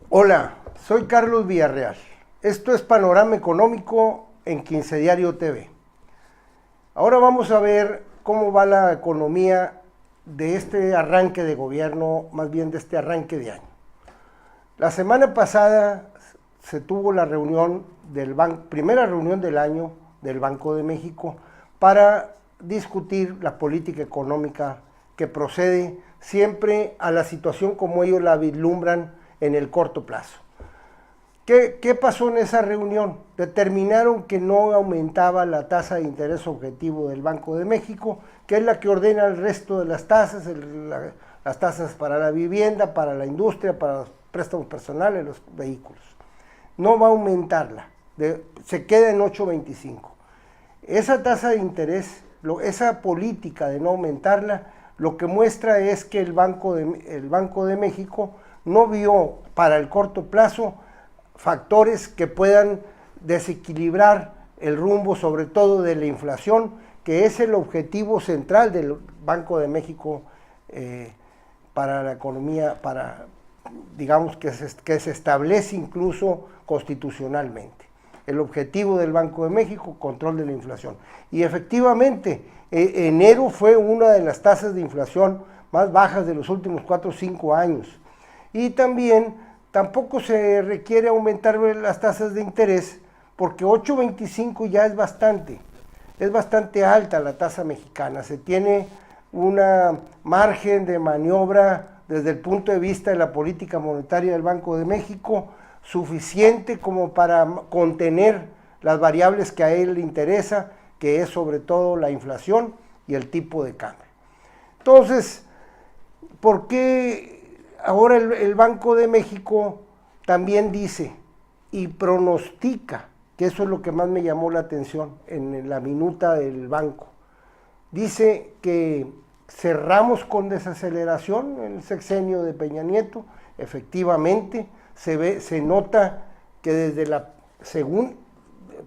Hola, soy Carlos Villarreal. Esto es Panorama Económico en Quince Diario TV. Ahora vamos a ver cómo va la economía de este arranque de gobierno, más bien de este arranque de año. La semana pasada se tuvo la reunión primera reunión del año del Banco de México para discutir la política económica que procede siempre a la situación como ellos la vislumbran en el corto plazo. ¿Qué pasó en esa reunión? Determinaron que no aumentaba la tasa de interés objetivo del Banco de México, que es la que ordena el resto de las tasas, las tasas para la vivienda, para la industria, para los préstamos personales, los vehículos. No va a aumentarla, se queda en 8.25. Esa tasa de interés, esa política de no aumentarla, lo que muestra es que el Banco de México no vio para el corto plazo factores que puedan desequilibrar el rumbo, sobre todo de la inflación, que es el objetivo central del Banco de México para la economía, digamos que se establece incluso constitucionalmente. El objetivo del Banco de México, control de la inflación. Y efectivamente, enero fue una de las tasas de inflación más bajas de los últimos 4 o 5 años. Y también tampoco se requiere aumentar las tasas de interés porque 8.25 ya es bastante alta la tasa mexicana. Se tiene una margen de maniobra desde el punto de vista de la política monetaria del Banco de México suficiente como para contener las variables que a él le interesa, que es sobre todo la inflación y el tipo de cambio. Entonces, ¿por qué ahora el Banco de México también dice y pronostica, que eso es lo que más me llamó la atención en la minuta del banco? Dice que cerramos con desaceleración en el sexenio de Peña Nieto. Efectivamente, se nota que desde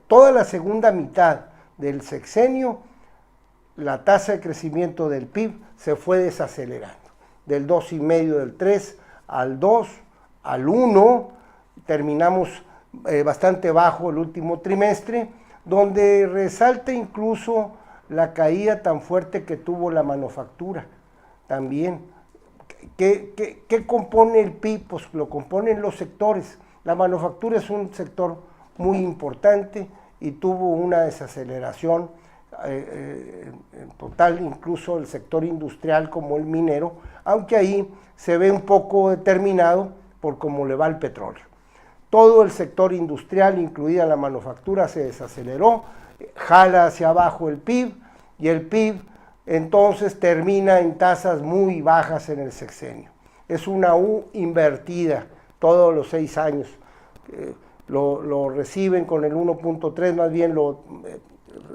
toda la segunda mitad del sexenio, la tasa de crecimiento del PIB se fue desacelerando. Del 2,5, del 3 al 2, al 1, terminamos bastante bajo el último trimestre, donde resalta incluso la caída tan fuerte que tuvo la manufactura también. ¿Qué compone el PIB? Pues lo componen los sectores. La manufactura es un sector muy importante y tuvo una desaceleración total, incluso el sector industrial como el minero, aunque ahí se ve un poco determinado por cómo le va el petróleo. Todo el sector industrial, incluida la manufactura, se desaceleró, jala hacia abajo el PIB, y el PIB entonces termina en tasas muy bajas en el sexenio. Es una U invertida todos los 6 años. Lo reciben con el 1.3, más bien lo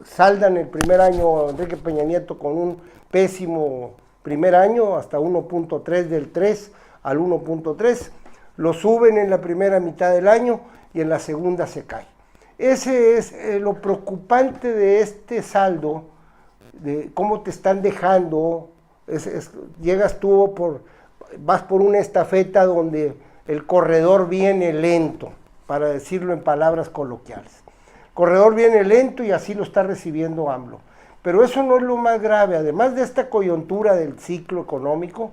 saldan el primer año Enrique Peña Nieto con un pésimo primer año, hasta 1.3, del 3 al 1.3, lo suben en la primera mitad del año y en la segunda se cae. Ese es lo preocupante de este saldo, de cómo te están dejando. Llegas tú, vas por una estafeta donde el corredor viene lento, para decirlo en palabras coloquiales. El corredor viene lento y así lo está recibiendo AMLO. Pero eso no es lo más grave. Además de esta coyuntura del ciclo económico,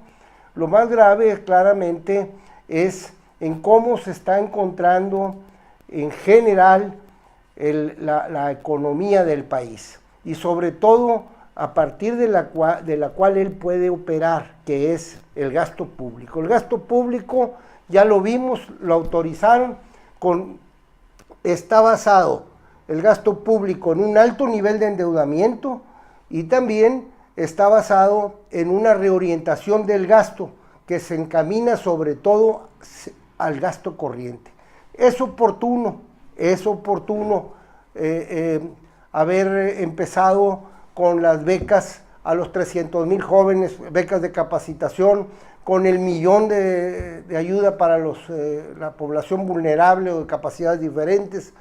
lo más grave claramente es en cómo se está encontrando en general la economía del país, y sobre todo a partir de la cual él puede operar, que es el gasto público. El gasto público, ya lo vimos, lo autorizaron, está basado el gasto público en un alto nivel de endeudamiento y también está basado en una reorientación del gasto que se encamina sobre todo al gasto corriente. Es oportuno haber empezado con las becas a los 300,000 jóvenes, becas de capacitación, con el millón de ayuda para la población vulnerable o de capacidades diferentes,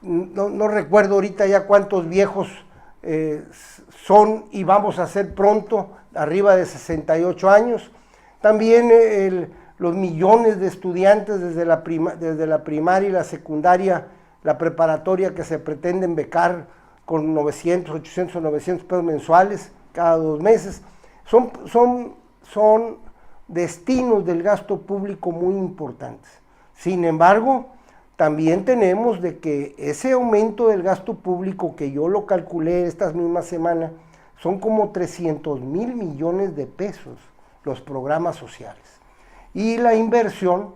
no recuerdo ahorita ya cuántos viejos son y vamos a ser pronto, arriba de 68 años. También los millones de estudiantes desde la primaria y la secundaria, la preparatoria que se pretenden becar con 900, 800 o 900 pesos mensuales cada 2 meses. Son destinos del gasto público muy importantes. Sin embargo, también tenemos de que ese aumento del gasto público, que yo lo calculé esta misma semana, son como 300,000 millones de pesos los programas sociales. Y la inversión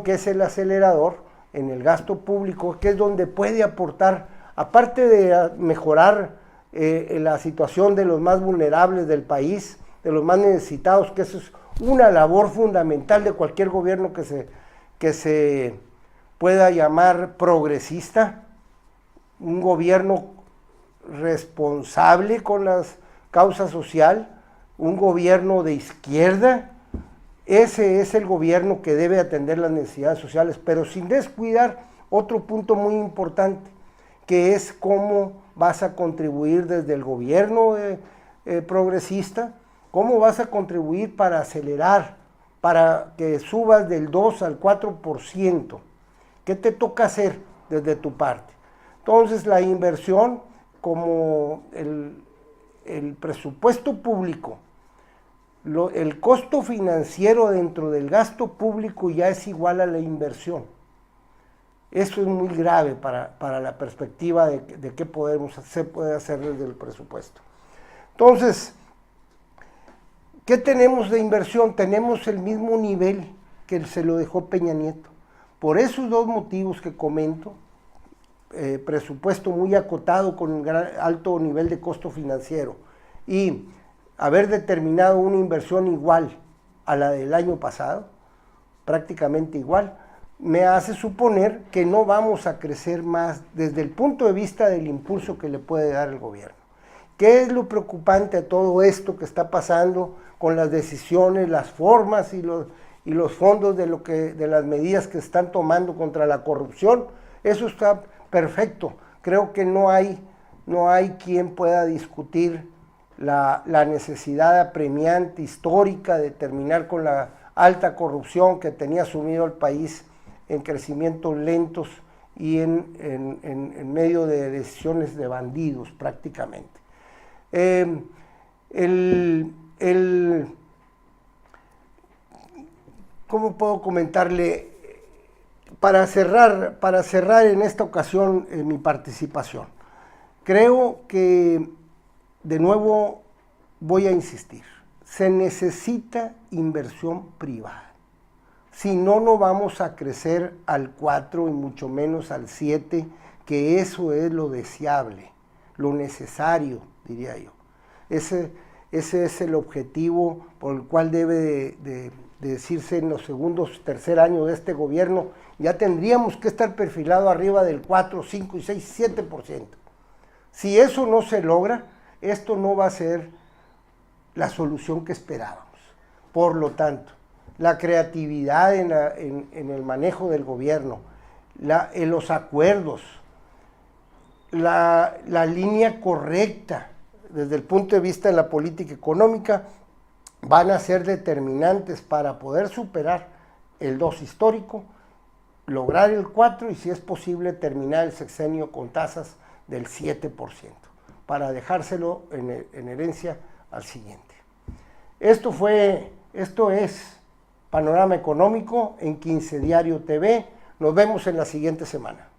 que es el acelerador en el gasto público, que es donde puede aportar, aparte de mejorar la situación de los más vulnerables del país, de los más necesitados, que eso es una labor fundamental de cualquier gobierno que se pueda llamar progresista, un gobierno responsable con las causas sociales, un gobierno de izquierda. Ese es el gobierno que debe atender las necesidades sociales, pero sin descuidar otro punto muy importante, que es cómo vas a contribuir desde el gobierno progresista, cómo vas a contribuir para acelerar, para que subas del 2 al 4%. ¿Qué te toca hacer desde tu parte? Entonces, la inversión, como el presupuesto público, el costo financiero dentro del gasto público ya es igual a la inversión. Eso es muy grave para la perspectiva de qué se puede hacer desde el presupuesto. Entonces, ¿qué tenemos de inversión? Tenemos el mismo nivel que se lo dejó Peña Nieto. Por esos 2 motivos que comento, presupuesto muy acotado con un alto nivel de costo financiero y haber determinado una inversión igual a la del año pasado, prácticamente igual, me hace suponer que no vamos a crecer más desde el punto de vista del impulso que le puede dar el gobierno. ¿Qué es lo preocupante a todo esto que está pasando con las decisiones, las formas y los fondos de las medidas que están tomando contra la corrupción? Eso está perfecto. Creo que no hay quien pueda discutir la necesidad apremiante, histórica, de terminar con la alta corrupción que tenía sumido al país en crecimientos lentos y en medio de decisiones de bandidos prácticamente. ¿Cómo puedo comentarle? Para cerrar en esta ocasión mi participación, creo que, de nuevo, voy a insistir, se necesita inversión privada. Si no, no vamos a crecer al 4 y mucho menos al 7, que eso es lo deseable, lo necesario, diría yo. Ese es el objetivo por el cual debe de decirse en los segundos, tercer año de este gobierno, ya tendríamos que estar perfilado arriba del 4, 5 y 6, 7%. Si eso no se logra, esto no va a ser la solución que esperábamos. Por lo tanto, la creatividad en el manejo del gobierno, en los acuerdos, la línea correcta desde el punto de vista de la política económica van a ser determinantes para poder superar el 2 histórico, lograr el 4 y, si es posible, terminar el sexenio con tasas del 7%, para dejárselo en herencia al siguiente. Esto es Panorama Económico en 15 Diario TV. Nos vemos en la siguiente semana.